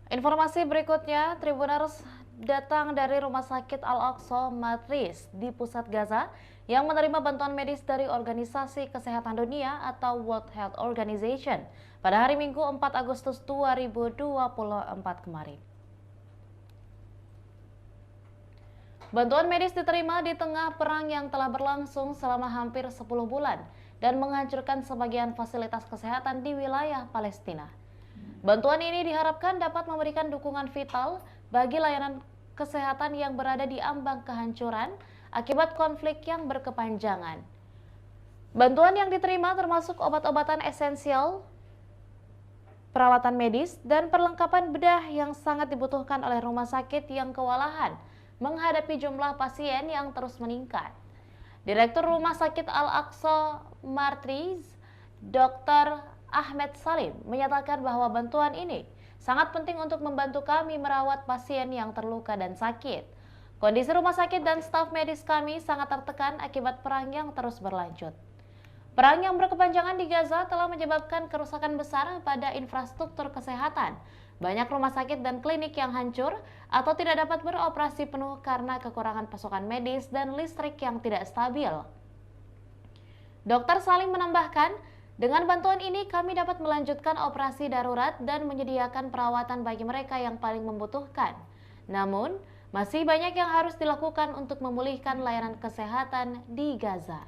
Informasi berikutnya, Tribuners datang dari Rumah Sakit Al-Aqsa Matris di pusat Gaza yang menerima bantuan medis dari Organisasi Kesehatan Dunia atau World Health Organization pada hari Minggu 4 Agustus 2024 kemarin. Bantuan medis diterima di tengah perang yang telah berlangsung selama hampir 10 bulan dan menghancurkan sebagian fasilitas kesehatan di wilayah Palestina. Bantuan ini diharapkan dapat memberikan dukungan vital bagi layanan kesehatan yang berada di ambang kehancuran akibat konflik yang berkepanjangan. Bantuan yang diterima termasuk obat-obatan esensial, peralatan medis, dan perlengkapan bedah yang sangat dibutuhkan oleh rumah sakit yang kewalahan menghadapi jumlah pasien yang terus meningkat. Direktur Rumah Sakit Al-Aqsa Matris, Dr. Ahmed Salim, menyatakan bahwa bantuan ini sangat penting untuk membantu kami merawat pasien yang terluka dan sakit. Kondisi rumah sakit dan staf medis kami sangat tertekan akibat perang yang terus berlanjut. Perang yang berkepanjangan di Gaza telah menyebabkan kerusakan besar pada infrastruktur kesehatan. Banyak rumah sakit dan klinik yang hancur atau tidak dapat beroperasi penuh karena kekurangan pasokan medis dan listrik yang tidak stabil. Dr. Salim menambahkan, dengan bantuan ini kami dapat melanjutkan operasi darurat dan menyediakan perawatan bagi mereka yang paling membutuhkan. Namun, masih banyak yang harus dilakukan untuk memulihkan layanan kesehatan di Gaza.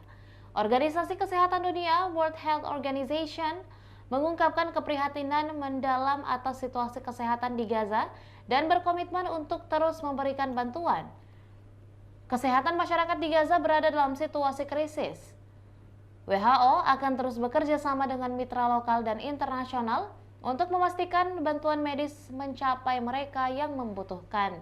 Organisasi Kesehatan Dunia, World Health Organization, mengungkapkan keprihatinan mendalam atas situasi kesehatan di Gaza dan berkomitmen untuk terus memberikan bantuan. Kesehatan masyarakat di Gaza berada dalam situasi krisis. WHO akan terus bekerja sama dengan mitra lokal dan internasional untuk memastikan bantuan medis mencapai mereka yang membutuhkan.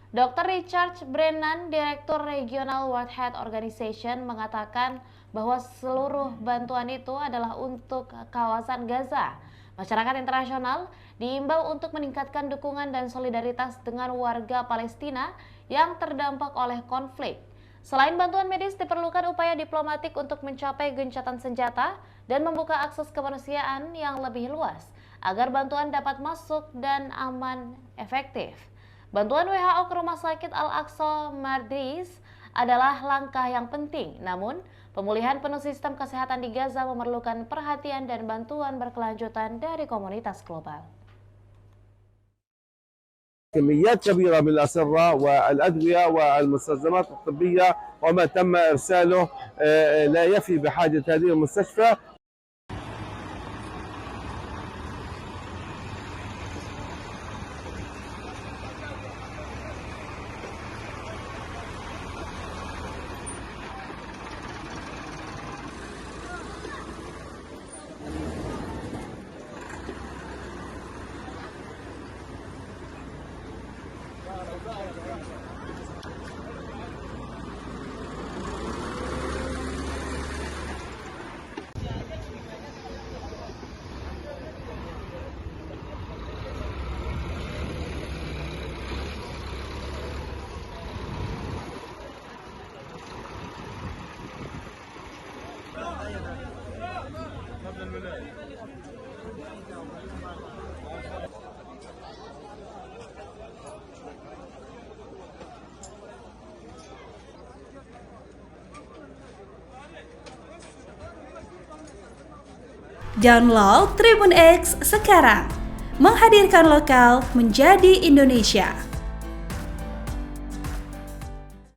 Dr. Richard Brennan, Direktur Regional World Health Organization, mengatakan bahwa seluruh bantuan itu adalah untuk kawasan Gaza. Masyarakat internasional diimbau untuk meningkatkan dukungan dan solidaritas dengan warga Palestina yang terdampak oleh konflik. Selain bantuan medis, diperlukan upaya diplomatik untuk mencapai gencatan senjata dan membuka akses kemanusiaan yang lebih luas agar bantuan dapat masuk dan aman efektif. Bantuan WHO ke Rumah Sakit Al-Aqsa Matris adalah langkah yang penting, namun pemulihan penuh sistem kesehatan di Gaza memerlukan perhatian dan bantuan berkelanjutan dari komunitas global. كميات كبيرة من الأسرة والأدوية والمستلزمات الطبية وما تم إرساله لا يفي بحاجة هذه المستشفى. Download Tribun X sekarang, menghadirkan lokal menjadi Indonesia.